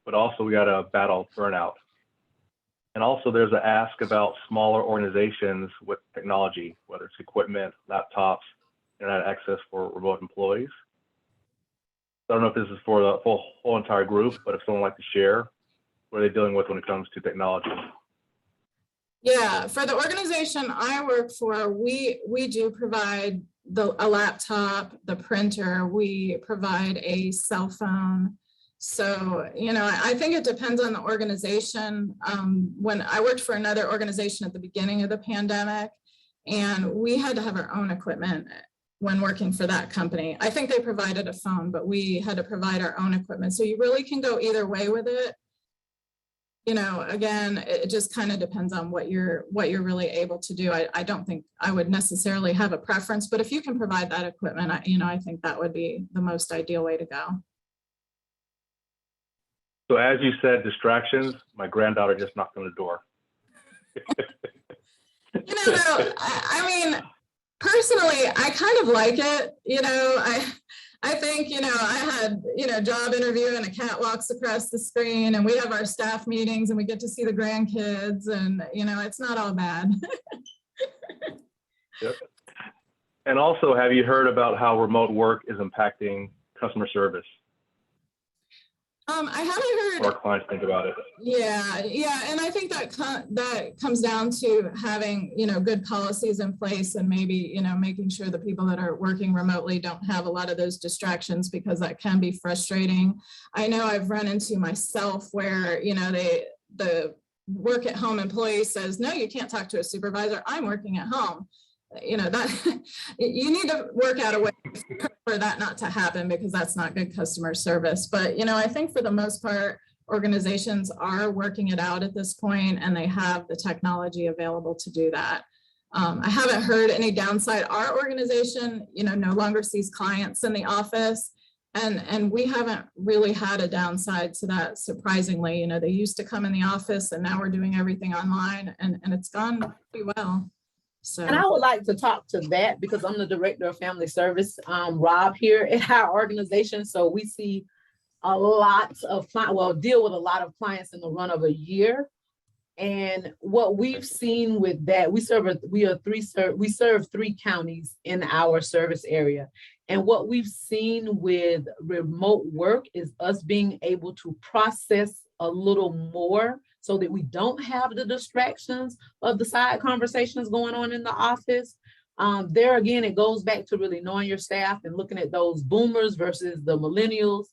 but also we got to battle burnout. And also there's an ask about smaller organizations with technology, whether it's equipment, laptops, internet access for remote employees. I don't know if this is for the whole entire group, but if someone would like to share, what are they dealing with when it comes to technology? Yeah, for the organization I work for, we do provide a laptop, the printer, we provide a cell phone. So, you know, I think it depends on the organization. When I worked for another organization at the beginning of the pandemic, and we had to have our own equipment when working for that company. I think they provided a phone, but we had to provide our own equipment. So you really can go either way with it. You know, again, it just kind of depends on what you're really able to do. I don't think I would necessarily have a preference, but if you can provide that equipment, I think that would be the most ideal way to go. So as you said, distractions, my granddaughter just knocked on the door. You know, I mean, personally, I kind of like it. You know, I think, you know, I had, you know, job interview and a cat walks across the screen and we have our staff meetings and we get to see the grandkids and, you know, it's not all bad. Yep. And also, have you heard about how remote work is impacting customer service? I haven't heard. Our clients think about it. Yeah, and I think that comes down to having, you know, good policies in place and maybe, you know, making sure the people that are working remotely don't have a lot of those distractions, because that can be frustrating. I know I've run into myself where, you know, the work at home employee says, no, you can't talk to a supervisor. I'm working at home. You know, that you need to work out a way for that not to happen, because that's not good customer service. But, you know, I think for the most part, organizations are working it out at this point and they have the technology available to do that. I haven't heard any downside. Our organization, you know, no longer sees clients in the office, and we haven't really had a downside to that, surprisingly. You know, they used to come in the office and now we're doing everything online, and it's gone pretty well. So. And I would like to talk to that because I'm the director of family service, Rob, here at our organization. So we see a lot of deal with a lot of clients in the run of a year. And what we've seen with that, we serve 3 counties in our service area. And what we've seen with remote work is us being able to process a little more so that we don't have the distractions of the side conversations going on in the office. There again, it goes back to really knowing your staff and looking at those boomers versus the millennials.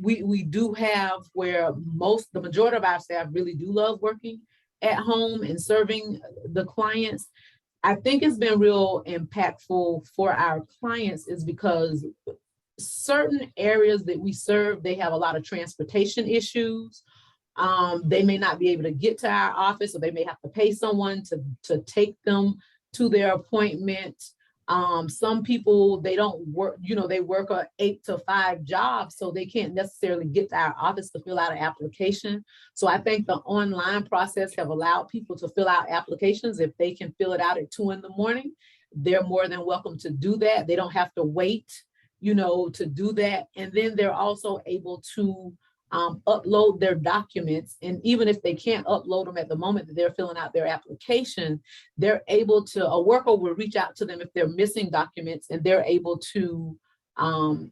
We do have where the majority of our staff really do love working at home and serving the clients. I think it's been real impactful for our clients is because certain areas that we serve, they have a lot of transportation issues. They may not be able to get to our office, or they may have to pay someone to take them to their appointment. Some people, they don't work, you know, they work a 8 to 5 job, so they can't necessarily get to our office to fill out an application. So I think the online process have allowed people to fill out applications. If they can fill it out at 2 in the morning, they're more than welcome to do that. They don't have to wait, you know, to do that. And then they're also able to upload their documents. And even if they can't upload them at the moment that they're filling out their application, they're able to, a worker will reach out to them if they're missing documents, and they're able to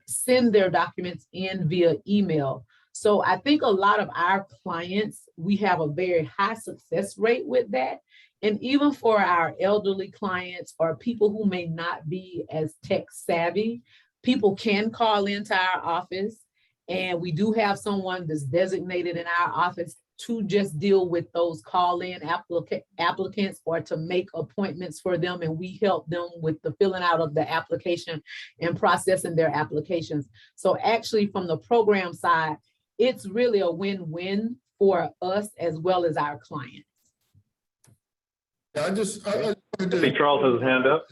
send their documents in via email. So I think a lot of our clients, we have a very high success rate with that. And even for our elderly clients or people who may not be as tech savvy, people can call into our office. And we do have someone that's designated in our office to just deal with those call-in applicants or to make appointments for them, and we help them with the filling out of the application and processing their applications. So actually from the program side, it's really a win-win for us as well as our clients. I think Charles has his hand up.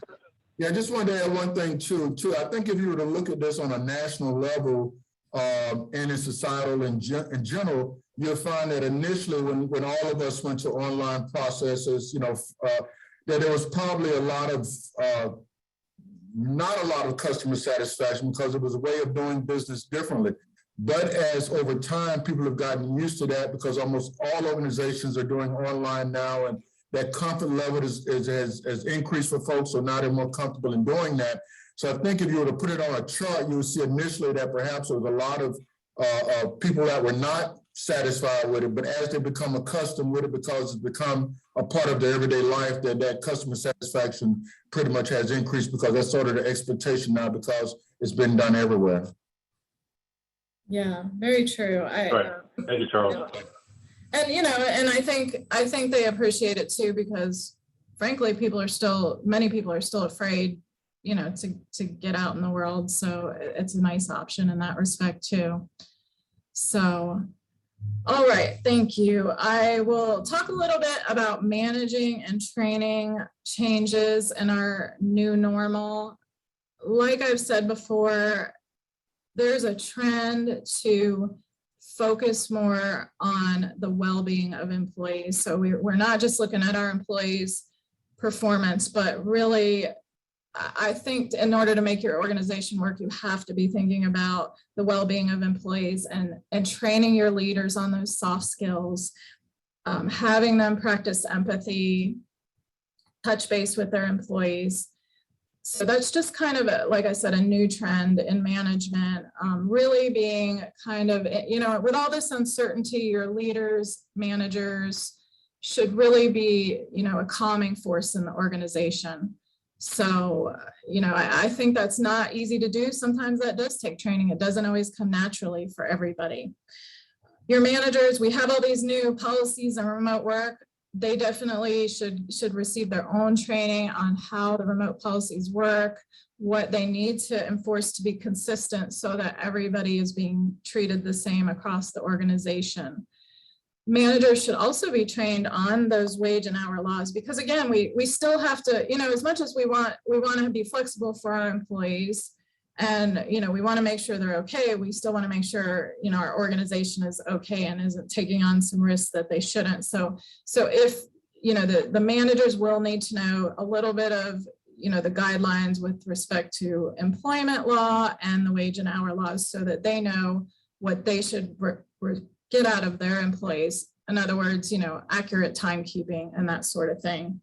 Yeah, I just wanted to add one thing too. I think if you were to look at this on a national level and in societal in general, you'll find that initially when all of us went to online processes, that there was probably not a lot of customer satisfaction because it was a way of doing business differently. But as over time, people have gotten used to that because almost all organizations are doing online now, and that comfort level has increased for folks, so now they're more comfortable in doing that. So I think if you were to put it on a chart, you would see initially that perhaps there was a lot of people that were not satisfied with it, but as they become accustomed with it because it's become a part of their everyday life, that customer satisfaction pretty much has increased because that's sort of the expectation now because it's been done everywhere. Yeah, very true. Right. Thank you, Charles. And and I think they appreciate it too, because frankly, many people are still afraid, to get out in the world. So it's a nice option in that respect too. So, all right, thank you. I will talk a little bit about managing and training changes in our new normal. Like I've said before, there's a trend to focus more on the well-being of employees. So we're not just looking at our employees' performance, but really, I think in order to make your organization work, you have to be thinking about the well-being of employees and training your leaders on those soft skills, having them practice empathy, touch base with their employees. So that's just kind of, like I said, a new trend in management, really being kind of, with all this uncertainty, your leaders, managers should really be, a calming force in the organization. So, I think that's not easy to do. Sometimes that does take training. It doesn't always come naturally for everybody. Your managers, we have all these new policies and remote work. They definitely should receive their own training on how the remote policies work, what they need to enforce to be consistent so that everybody is being treated the same across the organization. Managers should also be trained on those wage and hour laws, because again, we still have to, as much as we want to be flexible for our employees, and we want to make sure they're okay, we still want to make sure our organization is okay and isn't taking on some risks that they shouldn't. So if the managers will need to know a little bit of the guidelines with respect to employment law and the wage and hour laws, so that they know what they should get out of their employees. In other words, accurate timekeeping and that sort of thing.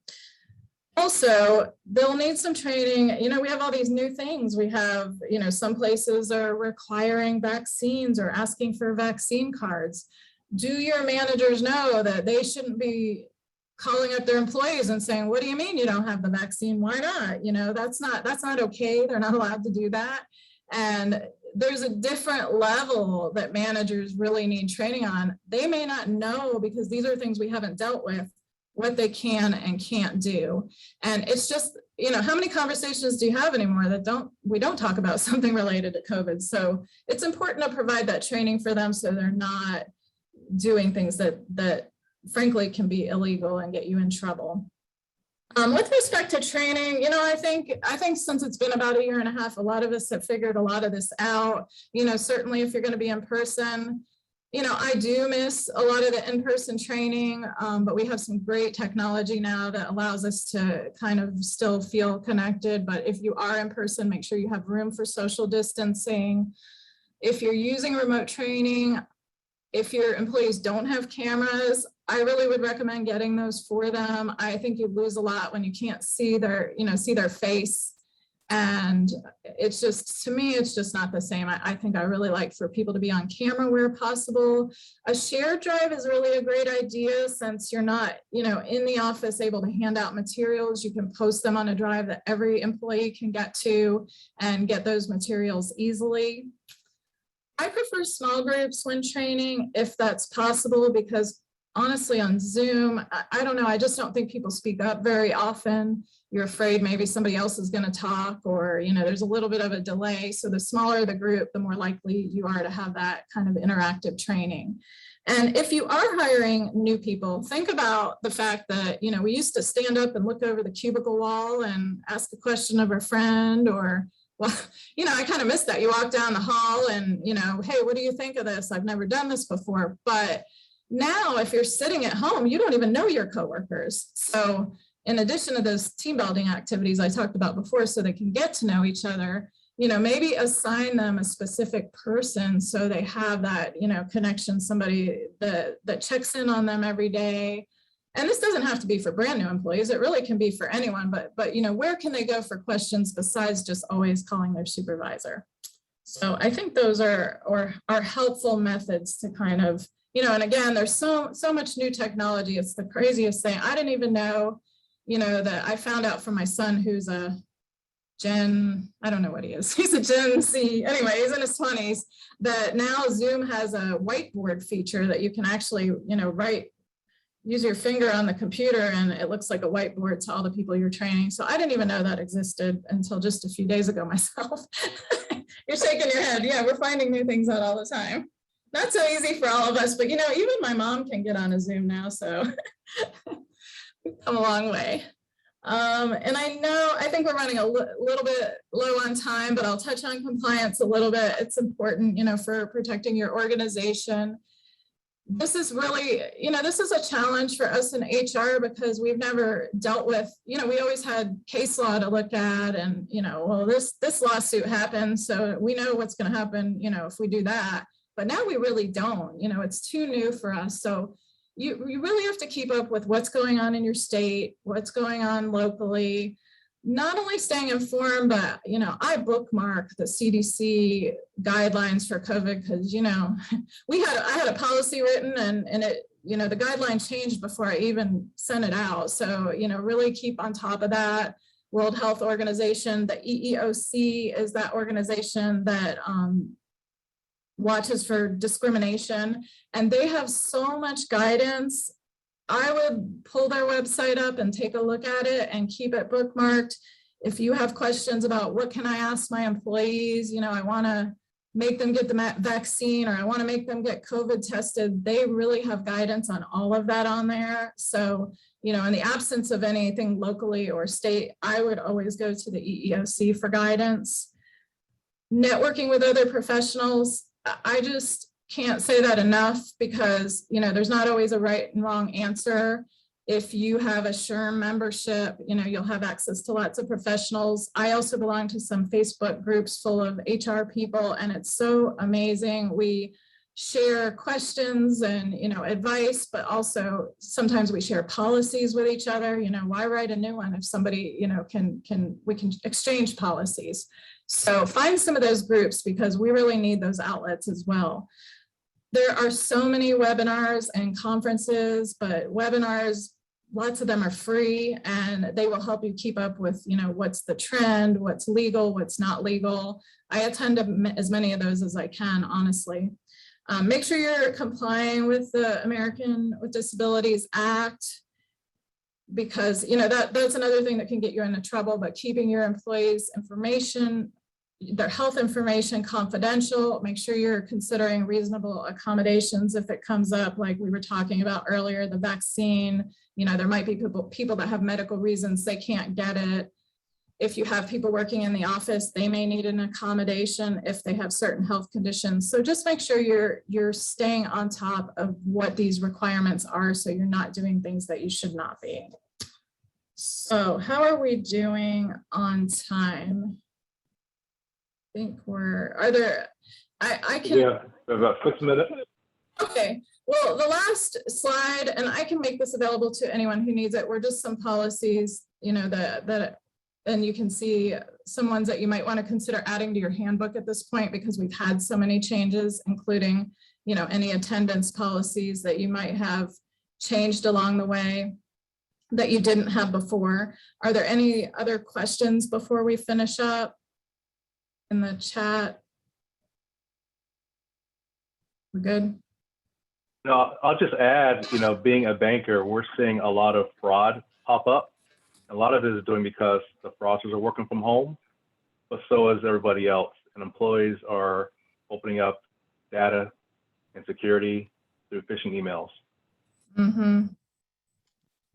Also, they'll need some training. We have all these new things. We have, some places are requiring vaccines or asking for vaccine cards. Do your managers know that they shouldn't be calling up their employees and saying, what do you mean you don't have the vaccine? Why not? That's not okay. They're not allowed to do that. And there's a different level that managers really need training on. They may not know, because these are things we haven't dealt with, what they can and can't do. And it's just, how many conversations do you have anymore that we don't talk about something related to COVID? So it's important to provide that training for them so they're not doing things that frankly can be illegal and get you in trouble. With respect to training, I think since it's been about 1.5 years, a lot of us have figured a lot of this out. Certainly if you're going to be in person, I do miss a lot of the in-person training, but we have some great technology now that allows us to kind of still feel connected. But if you are in person, make sure you have room for social distancing. If you're using remote training, if your employees don't have cameras, I really would recommend getting those for them. I think you lose a lot when you can't see their face. And it's just, to me, it's just not the same. I think I really like for people to be on camera where possible. A shared drive is really a great idea, since you're not, in the office able to hand out materials. You can post them on a drive that every employee can get to and get those materials easily. I prefer small groups when training, if that's possible, because honestly, on Zoom, I don't know, I just don't think people speak up very often. You're afraid maybe somebody else is going to talk, or, you know, there's a little bit of a delay. So the smaller the group, the more likely you are to have that kind of interactive training. And if you are hiring new people, think about the fact that, you know, we used to stand up and look over the cubicle wall and ask a question of a friend, or, well, you know, I kind of miss that. You walk down the hall and, you know, hey, what do you think of this? I've never done this before. But now if you're sitting at home, you don't even know your coworkers. So in addition to those team building activities I talked about before, so they can get to know each other, you know, maybe assign them a specific person so they have that, you know, connection, somebody that checks in on them every day. And this doesn't have to be for brand new employees. It really can be for anyone, but you know, where can they go for questions besides just always calling their supervisor? So I think those are helpful methods to kind of, you know, and again, there's so much new technology. It's the craziest thing. I didn't even know, you know, that I found out from my son, who's a Gen, I don't know what he is. He's a Gen Z. Anyway, he's in his 20s, that now Zoom has a whiteboard feature that you can actually, you know, use your finger on the computer and it looks like a whiteboard to all the people you're training. So I didn't even know that existed until just a few days ago myself. You're shaking your head. Yeah, we're finding new things out all the time. Not so easy for all of us, but you know, even my mom can get on a Zoom now, so we've come a long way. And I think we're running a little bit low on time, but I'll touch on compliance a little bit. It's important, you know, for protecting your organization. This is really, you know, this is a challenge for us in HR because we've never dealt with, you know, we always had case law to look at and, you know, well, this lawsuit happened, so we know what's going to happen, you know, if we do that. But now we really don't, you know, it's too new for us. So you really have to keep up with what's going on in your state, what's going on locally, not only staying informed, but, you know, I bookmark the CDC guidelines for COVID because, you know, I had a policy written and it, you know, the guideline changed before I even sent it out. So, you know, really keep on top of that. World Health Organization, the EEOC is that organization that watches for discrimination, and they have so much guidance. I would pull their website up and take a look at it and keep it bookmarked. If you have questions about what can I ask my employees, you know, I want to make them get the vaccine or I want to make them get COVID tested, they really have guidance on all of that on there. So, you know, in the absence of anything locally or state, I would always go to the EEOC for guidance. Networking with other professionals, I just can't say that enough because, you know, there's not always a right and wrong answer. If you have a SHRM membership, you know, you'll have access to lots of professionals. I also belong to some Facebook groups full of HR people, and it's so amazing. We share questions and, you know, advice, but also sometimes we share policies with each other. You know, why write a new one if somebody, you know, we can exchange policies. So find some of those groups because we really need those outlets as well. There are so many webinars and conferences, but webinars, lots of them are free and they will help you keep up with, you know, what's the trend, what's legal, what's not legal. I attend as many of those as I can, honestly. Make sure you're complying with the American with Disabilities Act, because, you know, that's another thing that can get you into trouble, but keeping your employees' information, their health information confidential. Make sure you're considering reasonable accommodations if it comes up, like we were talking about earlier, the vaccine. You know, there might be people that have medical reasons they can't get it. If you have people working in the office, they may need an accommodation if they have certain health conditions. So just make sure you're staying on top of what these requirements are so you're not doing things that you should not be. So how are we doing on time? I think I can. Yeah, about 6 minutes. Okay, well, the last slide, and I can make this available to anyone who needs it, were just some policies, you know, and you can see some ones that you might want to consider adding to your handbook at this point, because we've had so many changes, including, you know, any attendance policies that you might have changed along the way that you didn't have before. Are there any other questions before we finish up in the chat? We're good. No, I'll just add, being a banker, we're seeing a lot of fraud pop up. A lot of it is doing because the fraudsters are working from home, but so is everybody else. And employees are opening up data and security through phishing emails. Mm-hmm.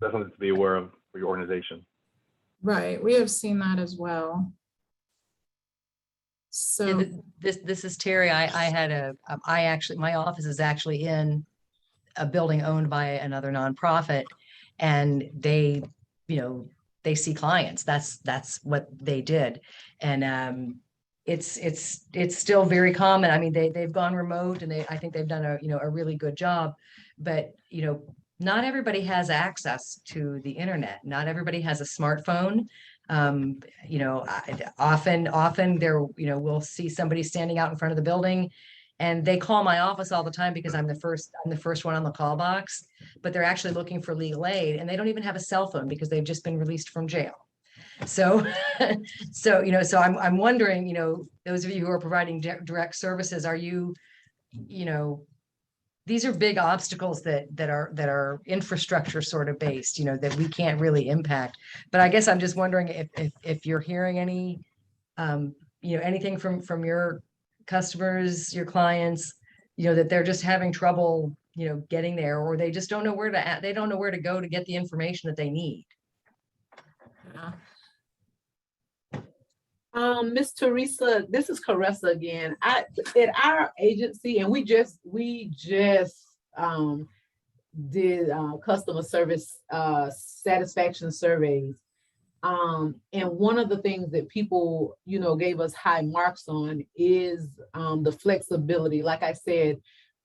That's something to be aware of for your organization. Right, we have seen that as well. So, This is Terry. I had my office is actually in a building owned by another nonprofit, and they see clients. That's what they did. And it's still very common. I mean, they've gone remote, and I think they've done a really good job, but not everybody has access to the internet. Not everybody has a smartphone. Often there, we'll see somebody standing out in front of the building, and they call my office all the time because I'm the first one on the call box, but they're actually looking for legal aid, and they don't even have a cell phone because they've just been released from jail. So, so I'm wondering, those of you who are providing direct services, are you, these are big obstacles that are infrastructure sort of based, that we can't really impact. But I guess I'm just wondering if you're hearing any, anything from your customers, your clients, that they're just having trouble, getting there, or they just don't know where to go to get the information that they need. yeah. Miss Teresa, this is Caressa again. At our agency, and we just did customer service satisfaction surveys. And one of the things that people, gave us high marks on is the flexibility. Like I said,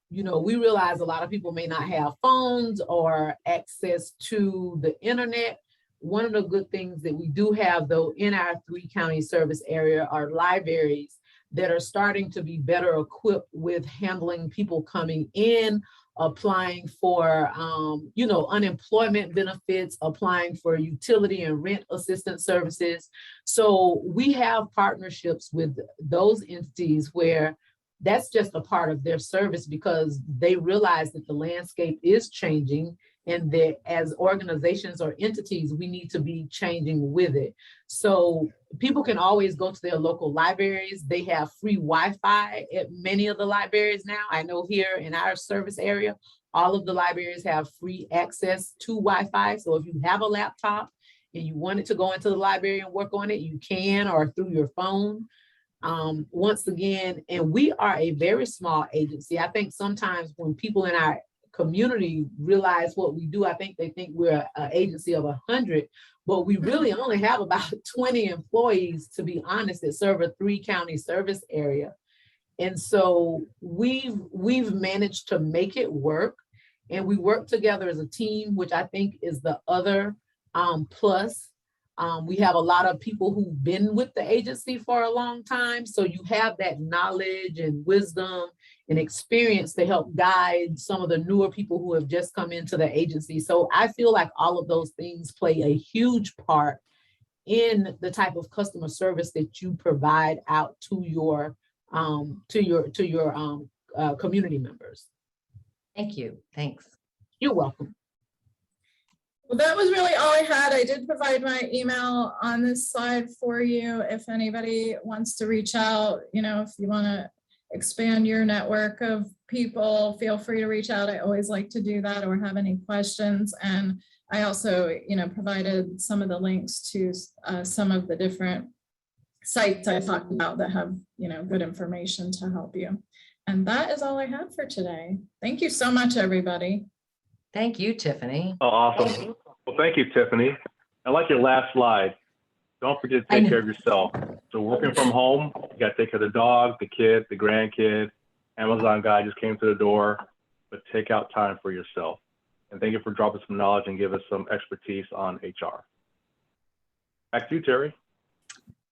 we realize a lot of people may not have phones or access to the internet. One of the good things that we do have, though, in our 3-county service area are libraries that are starting to be better equipped with handling people coming in, applying for, unemployment benefits, applying for utility and rent assistance services. So we have partnerships with those entities where that's just a part of their service, because they realize that the landscape is changing, and that as organizations or entities, we need to be changing with it. So people can always go to their local libraries. They have free Wi-Fi at many of the libraries now. I know here in our service area, all of the libraries have free access to Wi-Fi. So if you have a laptop and you wanted to go into the library and work on it, you can, or through your phone. Once again, and we are a very small agency. I think sometimes when people in our community realize what we do, I think they think we're an agency of 100, but we really only have about 20 employees, to be honest, that serve a 3-county service area. And so we've managed to make it work, and we work together as a team, which I think is the other plus. We have a lot of people who've been with the agency for a long time. So you have that knowledge and wisdom and experience to help guide some of the newer people who have just come into the agency. So I feel like all of those things play a huge part in the type of customer service that you provide out to your community members. Thank you. Thanks. You're welcome. Well, that was really all I had. I did provide my email on this slide for you. If anybody wants to reach out, if you want to expand your network of people, feel free to reach out. I always like to do that, or have any questions. And I also, provided some of the links to some of the different sites I talked about that have, good information to help you. And that is all I have for today. Thank you so much, everybody. Thank you, Tiffany. Oh, awesome. Well, thank you, Tiffany. I like your last slide. Don't forget to take care of yourself. So working from home, you got to take care of the dog, the kid, the grandkid. Amazon guy just came to the door, but take out time for yourself. And thank you for dropping some knowledge and give us some expertise on HR. Back to you, Terry.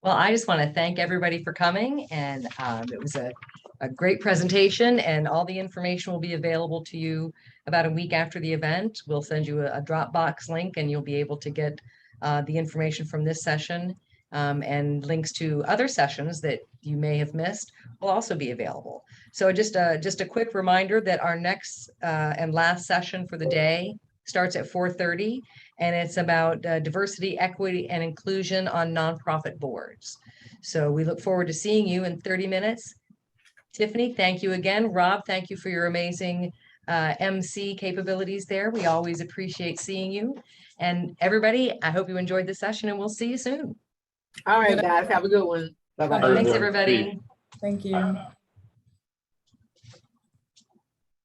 Well, I just want to thank everybody for coming, and it was a great presentation, and all the information will be available to you about a week after the event. We'll send you a Dropbox link, and you'll be able to get the information from this session And links to other sessions that you may have missed will also be available. So just a quick reminder that our next and last session for the day starts at 4:30, and it's about diversity, equity, and inclusion on nonprofit boards. So we look forward to seeing you in 30 minutes. Tiffany, thank you again. Rob, thank you for your amazing MC capabilities there. We always appreciate seeing you. And everybody, I hope you enjoyed the session, and we'll see you soon. All right, guys, have a good one. Bye-bye. Thanks, Everyone, everybody. peace. Thank you.